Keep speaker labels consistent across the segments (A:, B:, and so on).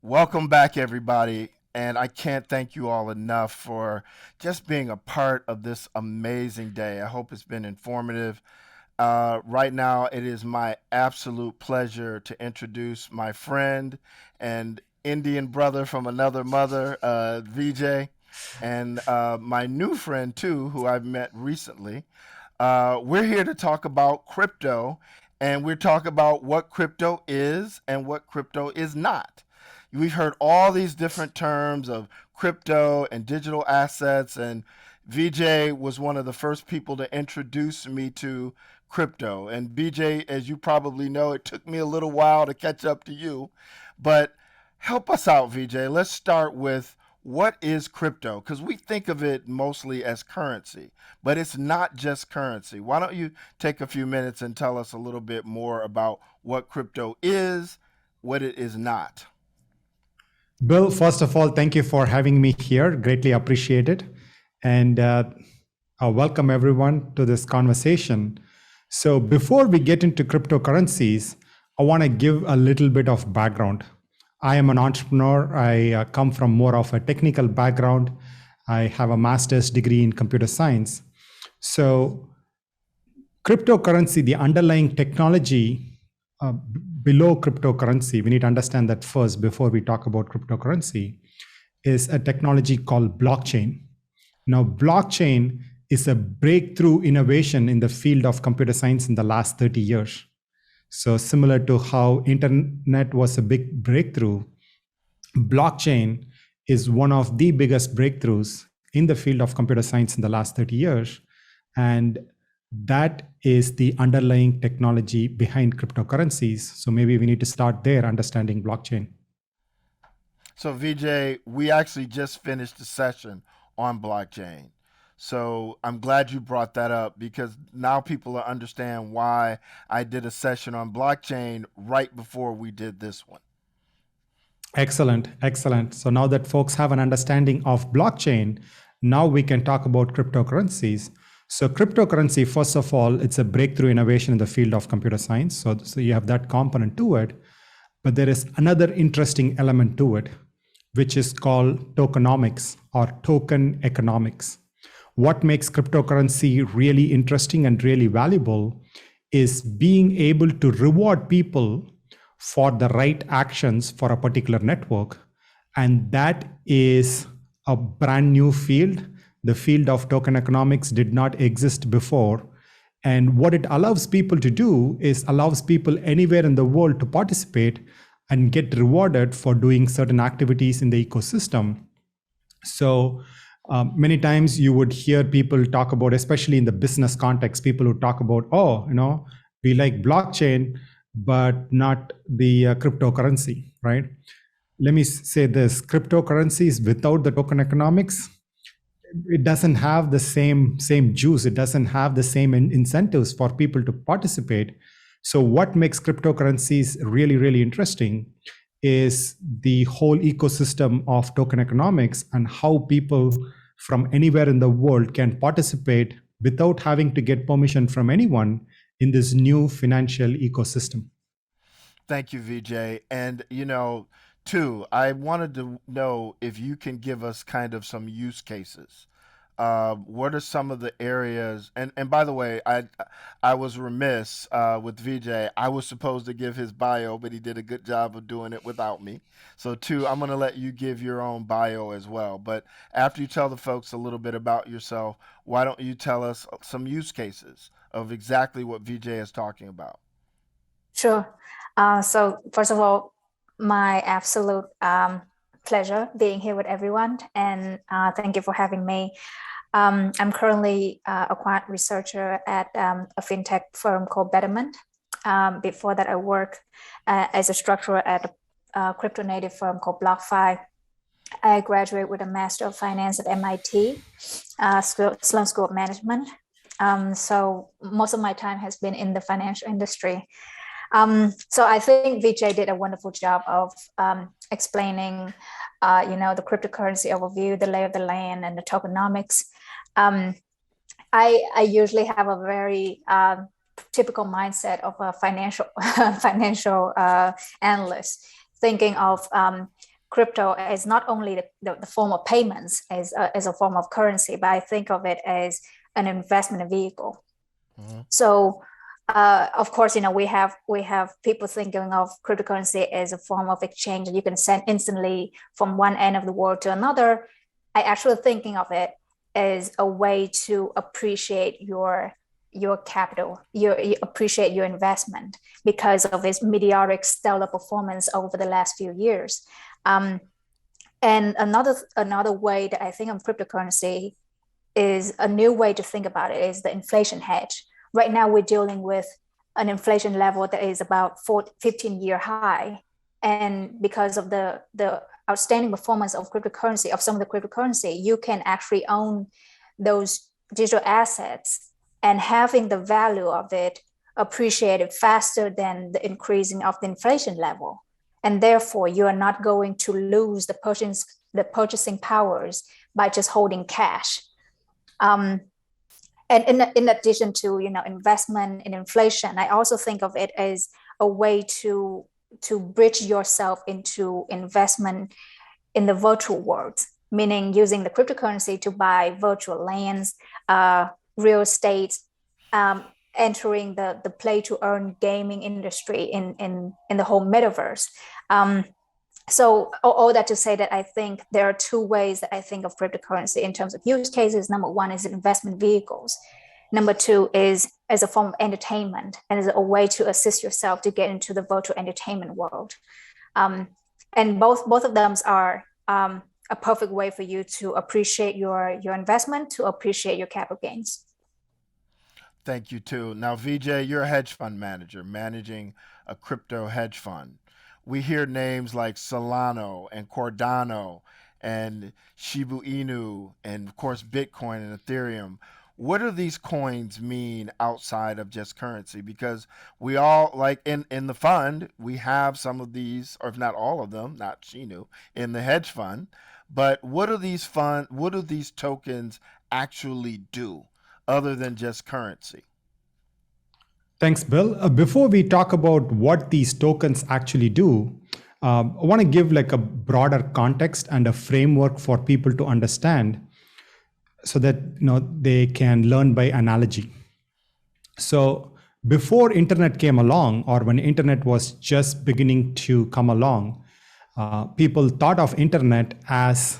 A: Welcome back, everybody. And I can't thank you all enough for just being a part of this amazing day. I hope it's been informative. Right now, it is my absolute pleasure to introduce my friend and Indian brother from another mother, VJ, and my new friend, too, who I've met recently. We're here to talk about crypto, and we're talking about what crypto is and what crypto is not. We've heard all these different terms of crypto and digital assets, and VJ was one of the first people to introduce me to crypto. And BJ, as you probably know, it took me a little while to catch up to you, but help us out, VJ. Let's start with what is crypto? Because we think of it mostly as currency, but it's not just currency. Why don't you take a few minutes and tell us a little bit more about what crypto is, what it is not?
B: Bill, first of all, thank you for having me here. Greatly appreciated. And welcome everyone to this conversation. So before we get into cryptocurrencies, I want to give a little bit of background. I am an entrepreneur. I come from more of a technical background. I have a master's degree in computer science. So cryptocurrency, the underlying technology below cryptocurrency, we need to understand that first before we talk about cryptocurrency, is a technology called blockchain. Now, blockchain is a breakthrough innovation in the field of computer science in the last 30 years. So similar to how internet was a big breakthrough, blockchain is one of the biggest breakthroughs in the field of computer science in the last 30 years. And that is the underlying technology behind cryptocurrencies. So maybe we need to start there, understanding blockchain.
A: So, VJ, we actually just finished a session on blockchain. So, I'm glad you brought that up because now people will understand why I did a session on blockchain right before we did this one.
B: Excellent, excellent. So now that folks have an understanding of blockchain, now we can talk about cryptocurrencies. So cryptocurrency, first of all, it's a breakthrough innovation in the field of computer science. So you have that component to it. But there is another interesting element to it, which is called tokenomics or token economics. What makes cryptocurrency really interesting and really valuable is being able to reward people for the right actions for a particular network. And that is a brand new field. The field of token economics did not exist before. And what it allows people to do is allows people anywhere in the world to participate and get rewarded for doing certain activities in the ecosystem. So many times you would hear people talk about, especially in the business context, people who talk about, we like blockchain, but not the cryptocurrency, right? Let me say this, cryptocurrencies without the token economics, it doesn't have the same juice. It doesn't have the same incentives for people to participate. So what makes cryptocurrencies really, really interesting is the whole ecosystem of token economics and how people from anywhere in the world can participate without having to get permission from anyone in this new financial ecosystem.
A: Thank you, VJ. And, too, I wanted to know if you can give us kind of some use cases. What are some of the areas? And by the way, I was remiss with VJ. I was supposed to give his bio, but he did a good job of doing it without me. So, too, I'm going to let you give your own bio as well. But after you tell the folks a little bit about yourself, why don't you tell us some use cases of exactly what VJ is talking about?
C: Sure. So first of all, my absolute pleasure being here with everyone, and thank you for having me. I'm currently a quant researcher at a fintech firm called Betterment. Before that, I worked as a structurer at a crypto native firm called BlockFi. I graduated with a Master of Finance at MIT, Sloan School of Management. So most of my time has been in the financial industry. So I think VJ did a wonderful job of explaining, the cryptocurrency overview, the lay of the land, and the tokenomics. I usually have a very typical mindset of a financial analyst, thinking of crypto as not only the form of payments as a form of currency, but I think of it as an investment vehicle. Mm-hmm. So, of course, we have people thinking of cryptocurrency as a form of exchange that you can send instantly from one end of the world to another. I actually thinking of it as a way to appreciate your capital, you appreciate your investment because of its meteoric stellar performance over the last few years. And another way that I think of cryptocurrency is a new way to think about it is the inflation hedge. Right now, we're dealing with an inflation level that is about 15-year high. And because of the outstanding performance of cryptocurrency, of some of the cryptocurrency, you can actually own those digital assets and having the value of it appreciated faster than the increasing of the inflation level. And therefore, you are not going to lose the purchasing powers by just holding cash. And in addition to investment in inflation, I also think of it as a way to bridge yourself into investment in the virtual world, meaning using the cryptocurrency to buy virtual lands, real estate, entering the play to earn gaming industry in the whole metaverse. So all that to say that I think there are two ways that I think of cryptocurrency in terms of use cases. Number one is investment vehicles. Number two is as a form of entertainment and as a way to assist yourself to get into the virtual entertainment world. And both of them are a perfect way for you to appreciate your investment, to appreciate your capital gains.
A: Thank you, too. Now, VJ, you're a hedge fund manager managing a crypto hedge fund. We hear names like Solana and Cardano and Shiba Inu and, of course, Bitcoin and Ethereum. What do these coins mean outside of just currency? Because we all, like in the fund, we have some of these, or if not all of them, not Shinu, in the hedge fund. But what do these tokens actually do other than just currency?
B: Thanks, Bill. Before we talk about what these tokens actually do, I want to give like a broader context and a framework for people to understand so that they can learn by analogy. So before internet came along, or when internet was just beginning to come along, people thought of internet as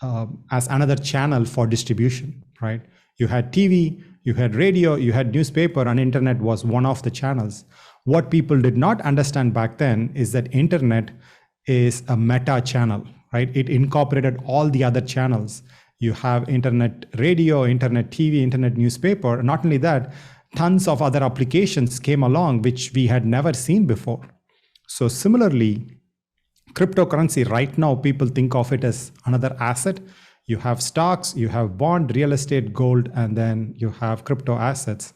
B: another channel for distribution, right? You had TV, you had radio, you had newspaper, and internet was one of the channels. What people did not understand back then is that internet is a meta channel, right? It incorporated all the other channels. You have internet radio, internet TV, internet newspaper. Not only that, tons of other applications came along which we had never seen before. So similarly, cryptocurrency right now, people think of it as another asset. You have stocks, you have bond, real estate, gold, and then you have crypto assets.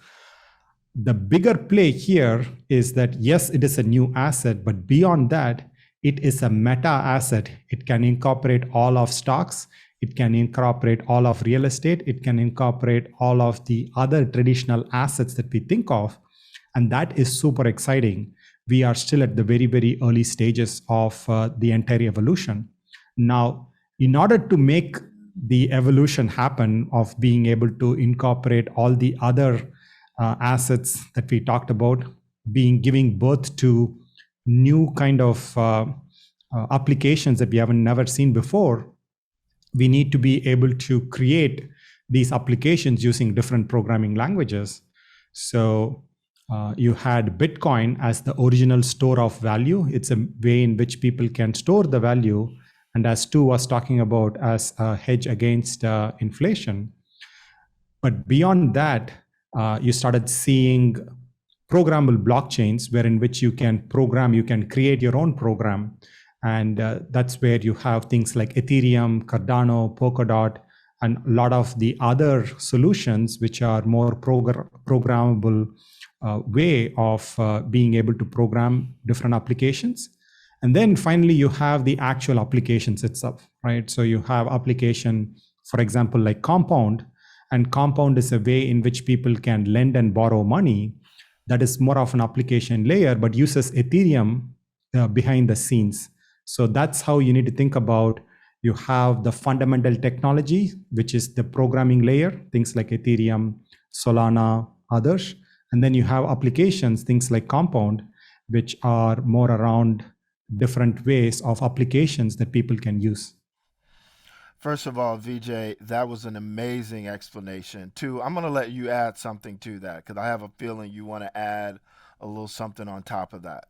B: The bigger play here is that, yes, it is a new asset, but beyond that, it is a meta asset. It can incorporate all of stocks. It can incorporate all of real estate. It can incorporate all of the other traditional assets that we think of. And that is super exciting. We are still at the very, very early stages of the entire evolution. Now, in order to make the evolution happen of being able to incorporate all the other assets that we talked about, giving birth to new kind of applications that we haven't never seen before, we need to be able to create these applications using different programming languages. So you had Bitcoin as the original store of value. It's a way in which people can store the value, and as Tu was talking about, as a hedge against inflation. But beyond that, you started seeing programmable blockchains wherein which you can program, you can create your own program. And that's where you have things like Ethereum, Cardano, Polkadot, and a lot of the other solutions which are more programmable way of being able to program different applications. And then finally, you have the actual applications itself, right? So you have application, for example, like Compound, and Compound is a way in which people can lend and borrow money. That is more of an application layer, but uses Ethereum behind the scenes. So that's how you need to think about. You have the fundamental technology, which is the programming layer, things like Ethereum, Solana, others. And then you have applications, things like Compound, which are more around different ways of applications that people can use.
A: First of all, VJ, that was an amazing explanation. Two, I'm going to let you add something to that because I have a feeling you want to add a little something on top of that.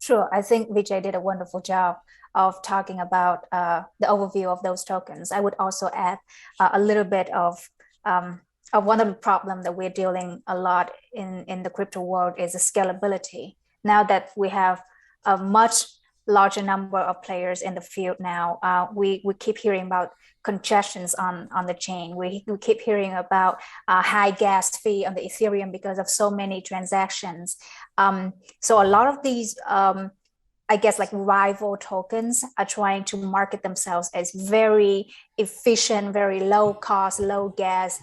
C: Sure. I think VJ did a wonderful job of talking about the overview of those tokens. I would also add a little bit of one of the problems that we're dealing a lot in the crypto world is the scalability. Now that we have a much larger number of players in the field now, we keep hearing about congestions on the chain. We keep hearing about high gas fee on the Ethereum because of so many transactions. So a lot of these, I guess, like rival tokens are trying to market themselves as very efficient, very low cost, low gas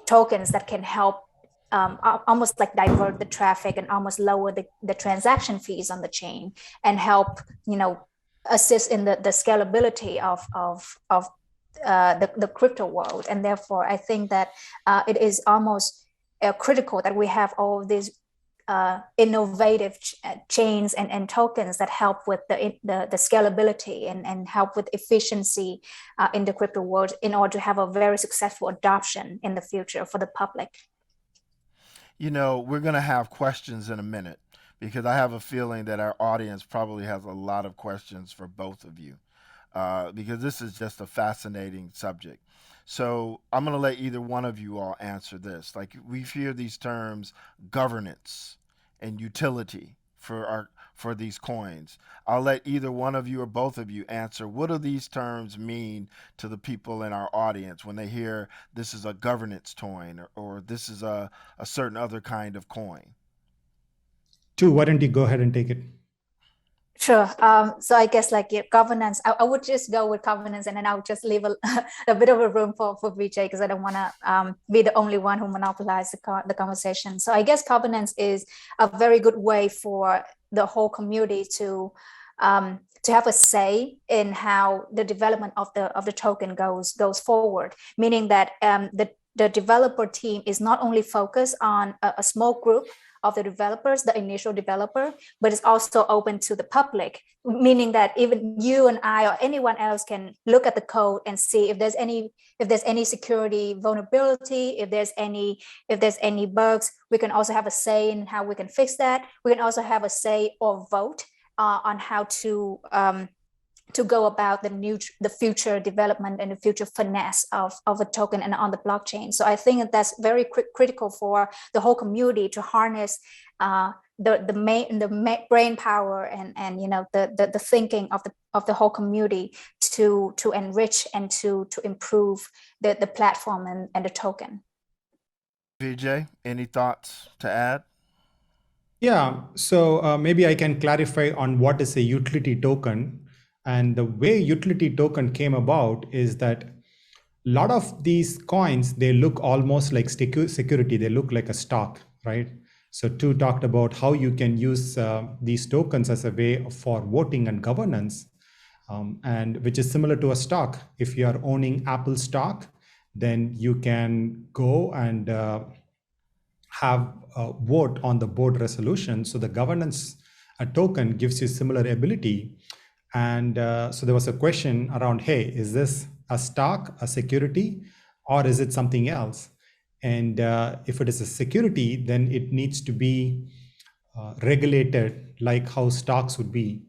C: tokens that can help almost like divert the traffic and almost lower the transaction fees on the chain and help, assist in the scalability of the crypto world. And therefore, I think that it is almost critical that we have all of these innovative chains and tokens that help with the scalability and help with efficiency in the crypto world in order to have a very successful adoption in the future for the public.
A: We're going to have questions in a minute because I have a feeling that our audience probably has a lot of questions for both of you because this is just a fascinating subject. So I'm going to let either one of you all answer this. Like we hear these terms governance and utility for these coins. I'll let either one of you or both of you answer. What do these terms mean to the people in our audience when they hear this is a governance coin or this is a certain other kind of coin?
B: Tu, why don't you go ahead and take it?
C: Sure. So I guess like governance, I would just go with governance and then I would just leave a bit of a room for VJ because I don't want to be the only one who monopolizes the conversation. So I guess governance is a very good way for the whole community to have a say in how the development of the token goes forward, meaning that the developer team is not only focused on a small group of the developers, the initial developer, but it's also open to the public, meaning that even you and I or anyone else can look at the code and see if there's any security vulnerability, if there's any bugs. We can also have a say in how we can fix that. We can also have a say or vote on how to go about the future development and the future finesse of a token and on the blockchain. So I think that that's very critical for the whole community to harness the brain power and the thinking of the whole community to enrich and to improve the platform and the token.
A: VJ, any thoughts to add?
B: Yeah, so maybe I can clarify on what is a utility token. And the way utility token came about is that a lot of these coins, they look almost like security. They look like a stock, right? So Tu talked about how you can use these tokens as a way for voting and governance, and which is similar to a stock. If you are owning Apple stock, then you can go and have a vote on the board resolution. So the governance token gives you similar ability. And so there was a question around, hey, is this a stock, a security, or is it something else? And if it is a security, then it needs to be regulated like how stocks would be.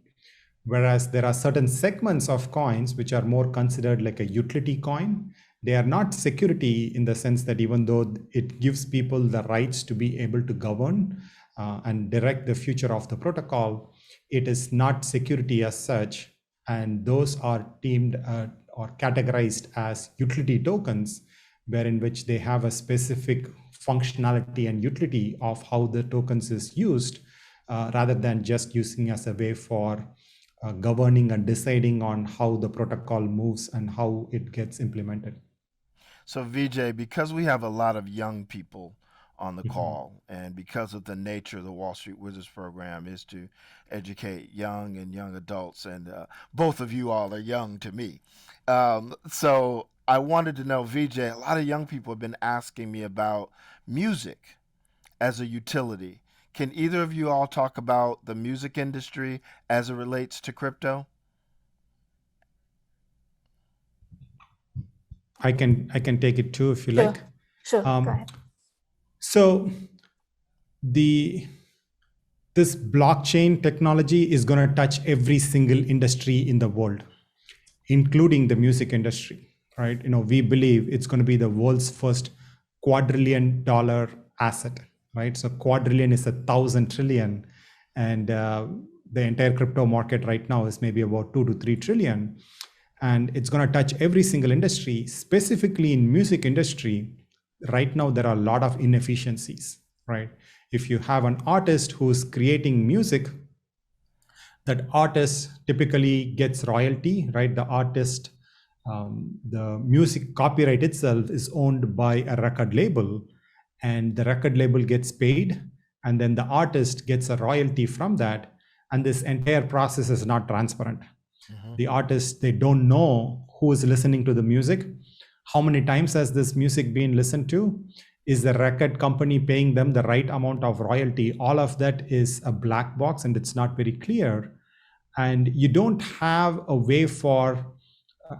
B: Whereas there are certain segments of coins which are more considered like a utility coin. They are not security in the sense that even though it gives people the rights to be able to govern and direct the future of the protocol, it is not security as such. And those are deemed or categorized as utility tokens, wherein which they have a specific functionality and utility of how the tokens is used, rather than just using as a way for governing and deciding on how the protocol moves and how it gets implemented.
A: So VJ, because we have a lot of young people on the call. And because of the nature of the Wall Street Wizards program is to educate young and young adults, and both of you all are young to me. So I wanted to know, VJ, a lot of young people have been asking me about music as a utility. Can either of you all talk about the music industry as it relates to crypto?
B: I can take it too if you
C: Sure.
B: like.
C: Sure. Go ahead.
B: So this blockchain technology is going to touch every single industry in the world, including the music industry, right? We believe it's going to be the world's first $250 asset, right? So quadrillion is 1,000 trillion, and the entire crypto market right now is maybe about 2 to 3 trillion, and it's going to touch every single industry. Specifically in music industry, right now there are a lot of inefficiencies, right? If you have an artist who's creating music, that artist typically gets royalty, right? The artist, the music copyright itself is owned by a record label, and the record label gets paid, and then the artist gets a royalty from that. And this entire process is not transparent. The artists, they don't know who is listening to the music, how many times has this music been listened to, is the record company paying them the right amount of royalty. All of that is a black box, and it's not very clear. And you don't have a way for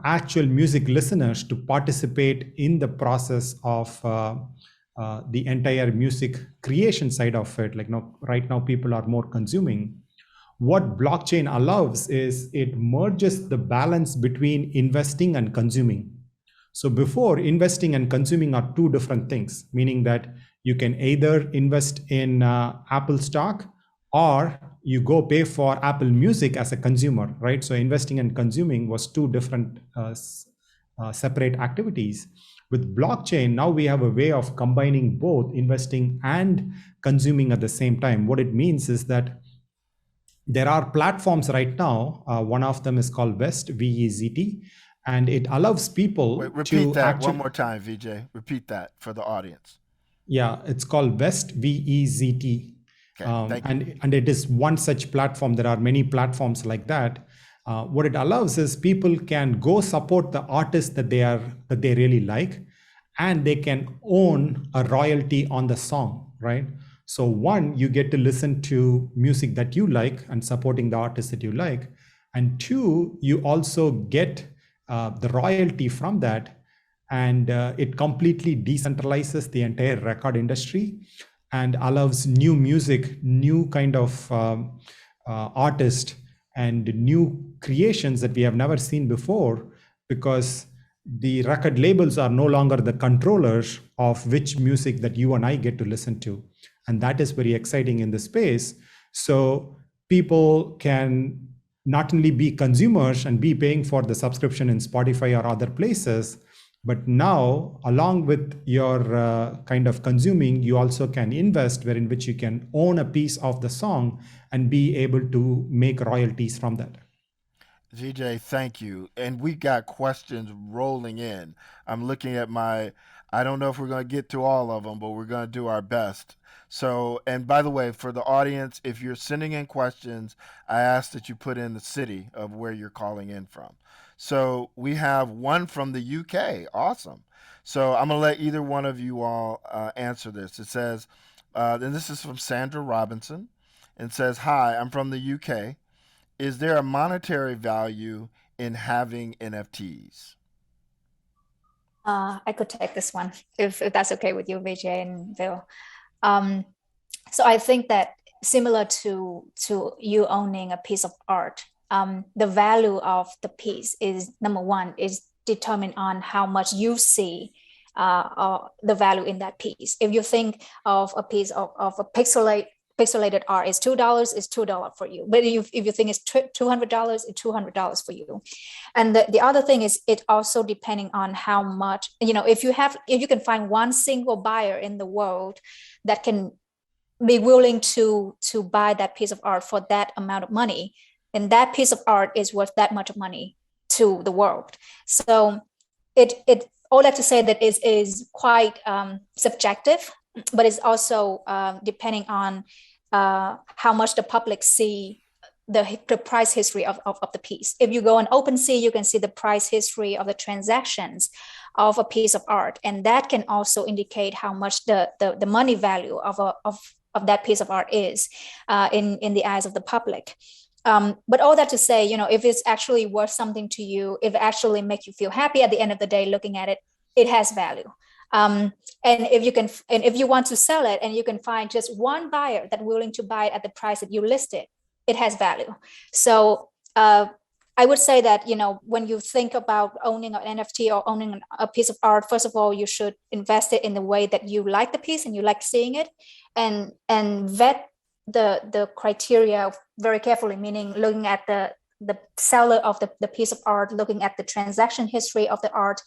B: actual music listeners to participate in the process of the entire music creation side of it. Like, right now people are more consuming. What blockchain allows is it merges the balance between investing and consuming. So before, investing and consuming are two different things, meaning that you can either invest in Apple stock, or you go pay for Apple Music as a consumer, right? So investing and consuming was two different separate activities. With blockchain, now we have a way of combining both investing and consuming at the same time. What it means is that there are platforms right now. One of them is called Vest, VEZT, and it allows people
A: repeat that one more time, VJ. Repeat that for the audience.
B: Yeah, it's called Vest, VEZT.
A: Okay,
B: and it is one such platform. There are many platforms like that. What it allows is people can go support the artists that they really like, and they can own a royalty on the song, right? So one, you get to listen to music that you like and supporting the artists that you like, and two, you also get the royalty from that, and it completely decentralizes the entire record industry and allows new music, new kind of artist, and new creations that we have never seen before, because the record labels are no longer the controllers of which music that you and I get to listen to. And that is very exciting in the space. So people can not only be consumers and be paying for the subscription in Spotify or other places, but now, along with your kind of consuming, you also can invest, wherein which you can own a piece of the song and be able to make royalties from that.
A: VJ, thank you. And we got questions rolling in. I'm looking at I don't know if we're going to get to all of them, but we're going to do our best. So, and by the way, for the audience, if you're sending in questions, I ask that you put in the city of where you're calling in from. So we have one from the UK. Awesome. So I'm going to let either one of you all answer this. It says, and this is from Sandra Robinson. It says, "Hi, I'm from the UK. Is there a monetary value in having NFTs?"
C: I could take this one if that's okay with you, VJ and Bill. So I think that similar to you owning a piece of art, the value of the piece is, number one, is determined on how much you see the value in that piece. If you think of a piece of a pixelated art is $2, it's $2 for you. But if you think it's $200, it's $200 for you. And the other thing is, it also depending on how much, if you can find one single buyer in the world that can be willing to buy that piece of art for that amount of money, and that piece of art is worth that much money to the world. So it all that to say that is quite subjective but it's also depending on how much the public see the price history of the piece. If you go on OpenSea, you can see the price history of the transactions of a piece of art, and that can also indicate how much the money value of that piece of art is in the eyes of the public. But all that to say, if it's actually worth something to you, if it actually make you feel happy at the end of the day looking at it, it has value. And if you want to sell it and you can find just one buyer that's willing to buy it at the price that you listed, it has value. So I would say that, when you think about owning an NFT or owning a piece of art, first of all, you should invest it in the way that you like the piece and you like seeing it, and vet the criteria very carefully, meaning looking at the seller of the piece of art, looking at the transaction history of the art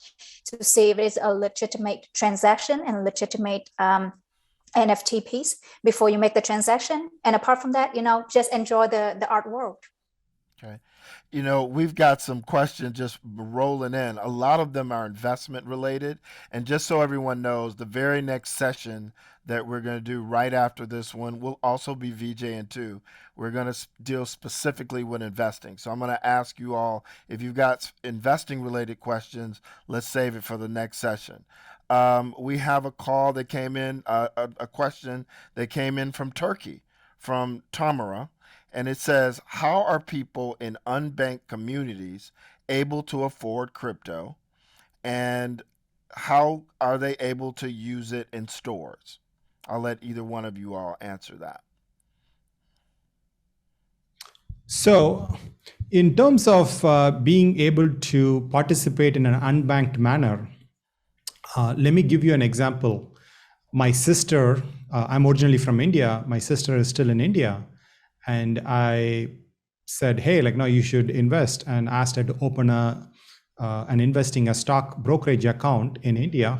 C: to see if it's a legitimate transaction and a legitimate NFT piece before you make the transaction. And apart from that, just enjoy the art world.
A: Okay. We've got some questions just rolling in. A lot of them are investment related. And just so everyone knows, the very next session that we're going to do right after this one will also be VJ and Tu. We're going to deal specifically with investing. So I'm going to ask you all, if you've got investing related questions, let's save it for the next session. We have a call that came in, a question that came in from Turkey, from Tamara. And it says, how are people in unbanked communities able to afford crypto? And how are they able to use it in stores? I'll let either one of you all answer that.
B: So in terms of being able to participate in an unbanked manner, let me give you an example. My sister, I'm originally from India. My sister is still in India. And I said, hey, no, you should invest, and asked her to open a stock brokerage account in India.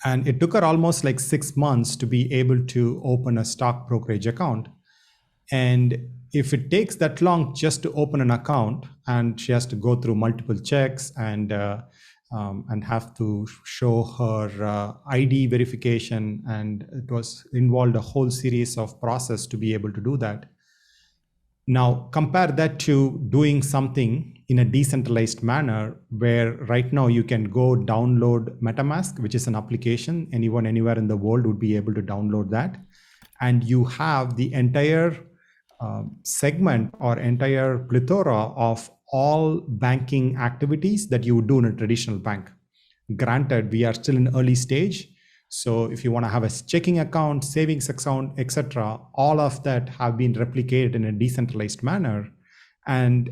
B: And it took her almost 6 months to be able to open a stock brokerage account. And if it takes that long just to open an account, and she has to go through multiple checks and have to show her ID verification, and it was involved a whole series of process to be able to do that. Now compare that to doing something in a decentralized manner, where right now you can go download MetaMask, which is an application. Anyone anywhere in the world would be able to download that, and you have the entire segment or entire plethora of all banking activities that you would do in a traditional bank. Granted, we are still in early stage. So if you want to have a checking account, savings account, etc., all of that have been replicated in a decentralized manner. And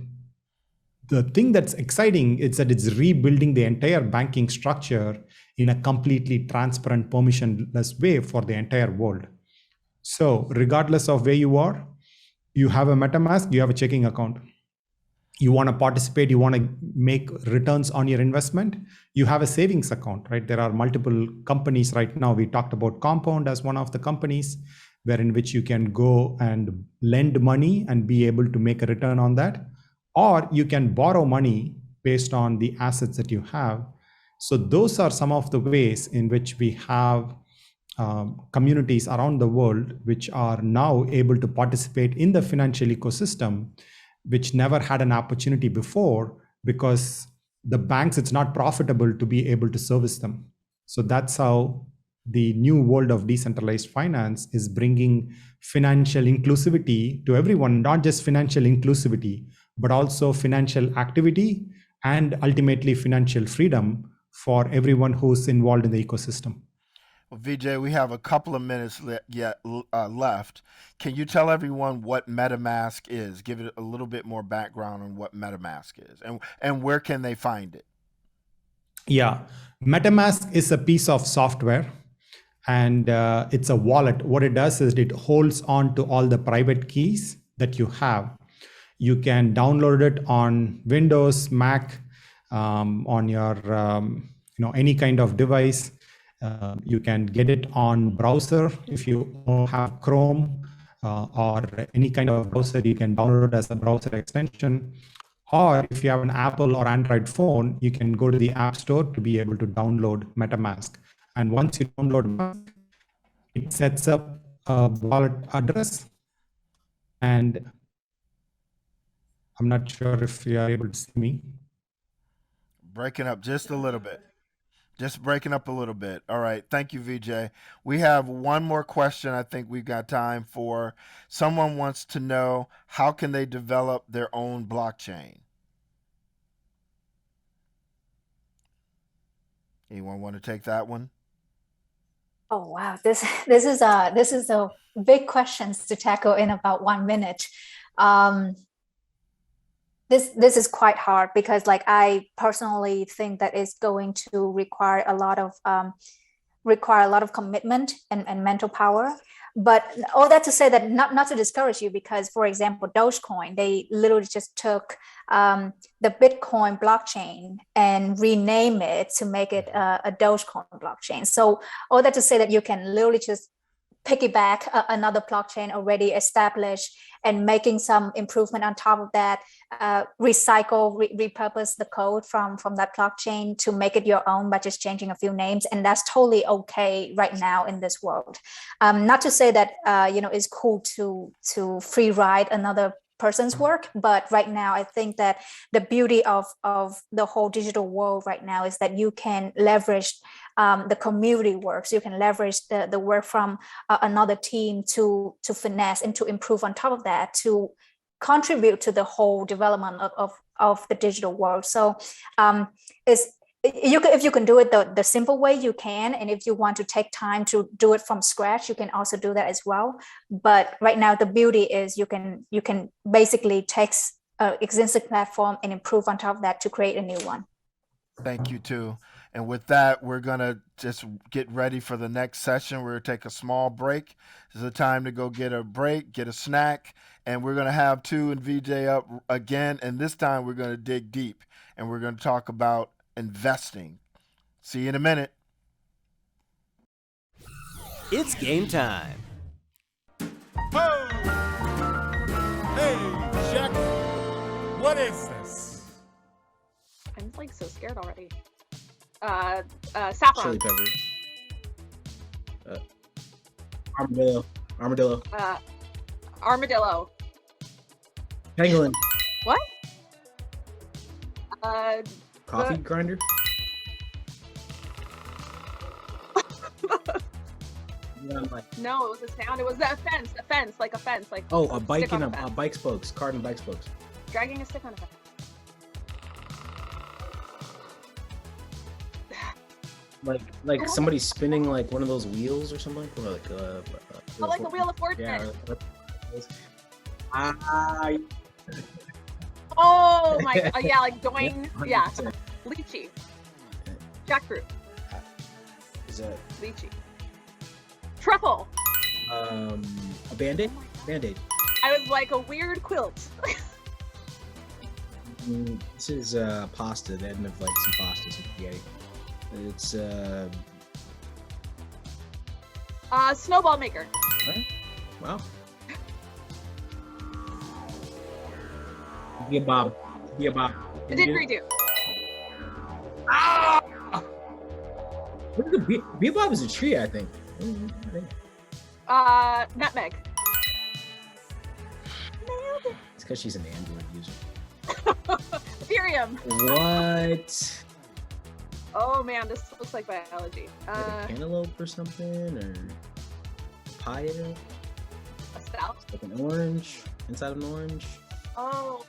B: the thing that's exciting is that it's rebuilding the entire banking structure in a completely transparent, permissionless way for the entire world. So regardless of where you are, you have a MetaMask, you have a checking account. You want to participate, you want to make returns on your investment, you have a savings account, right? There are multiple companies right now. We talked about Compound as one of the companies, in which you can go and lend money and be able to make a return on that. Or you can borrow money based on the assets that you have. So those are some of the ways in which we have communities around the world which are now able to participate in the financial ecosystem, which never had an opportunity before, because the banks, it's not profitable to be able to service them. So that's how the new world of decentralized finance is bringing financial inclusivity to everyone, not just financial inclusivity, but also financial activity and ultimately financial freedom for everyone who's involved in the ecosystem.
A: Well, VJ, we have a couple of minutes left. Can you tell everyone what MetaMask is? Give it a little bit more background on what MetaMask is, and where can they find it?
B: Yeah, MetaMask is a piece of software, and it's a wallet. What it does is it holds on to all the private keys that you have. You can download it on Windows, Mac, on your any kind of device. You can get it on browser if you have Chrome or any kind of browser. You can download it as a browser extension. Or if you have an Apple or Android phone, you can go to the App Store to be able to download MetaMask. And once you download MetaMask, it sets up a wallet address, and I'm not sure if you are able to see me.
A: Breaking up just a little bit. Just breaking up a little bit. All right. Thank you, VJ. We have one more question I think we've got time for. Someone wants to know, how can they develop their own blockchain? Anyone want to take that one?
C: Oh wow, this is a big questions to tackle in about 1 minute. This is quite hard because like I personally think that it's going to require a lot of commitment and mental power. But all that to say that not to discourage you, because for example, Dogecoin, they literally just took the Bitcoin blockchain and rename it to make it a Dogecoin blockchain. So all that to say that you can literally just piggyback another blockchain already established and making some improvement on top of that, repurpose the code from that blockchain to make it your own by just changing a few names. And that's totally okay right now in this world. Not to say that, it's cool to free ride another person's work, but right now I think that the beauty of the whole digital world right now is that you can leverage the community work. So you can leverage the work from another team to finesse and to improve on top of that, to contribute to the whole development of the digital world. So if you can do it the simple way, you can. And if you want to take time to do it from scratch, you can also do that as well. But right now, the beauty is you can basically take an existing platform and improve on top of that to create a new one.
A: Thank you, too. And with that, we're going to just get ready for the next session. We're going to take a small break. This is a time to go get a break, get a snack, and we're going to have Tu and VJ up again. And this time, we're going to dig deep, and we're going to talk about investing. See you in a minute.
D: It's game time.
E: Oh! Hey, Jack, what is this?
F: I'm like so scared already. Saffron.
G: Chili pepper. Armadillo.
F: Armadillo.
G: Pangolin.
F: What?
G: Coffee grinder.
F: No, it was a sound. It was a fence, like a fence, like.
G: Oh, a bike
F: stick on
G: and a bike spokes. Cart and bike spokes.
F: Dragging a stick on a fence.
G: Like somebody spinning like one of those wheels or something. Or
F: Like a wheel of fortune.
G: Yeah.
F: Oh my! Yeah, like doing. Yeah. Lychee. Jackfruit.
G: Is that
F: lychee? Truffle.
G: a band-aid? Band-aid.
F: I was like a weird quilt.
G: This is pasta, the end of like some pasta spaghetti. It's
F: snowball maker.
G: Right? Wow. Be a bob.
F: Didgeridoo.
G: Ah! What is a bebop is a tree, I think.
F: Nutmeg.
G: It's because she's an Android user.
F: Ethereum.
G: What?
F: Oh man, this looks like biology.
G: Like a cantaloupe or something, or papaya?
F: A stout.
G: Like an orange, inside of an orange.
F: Oh,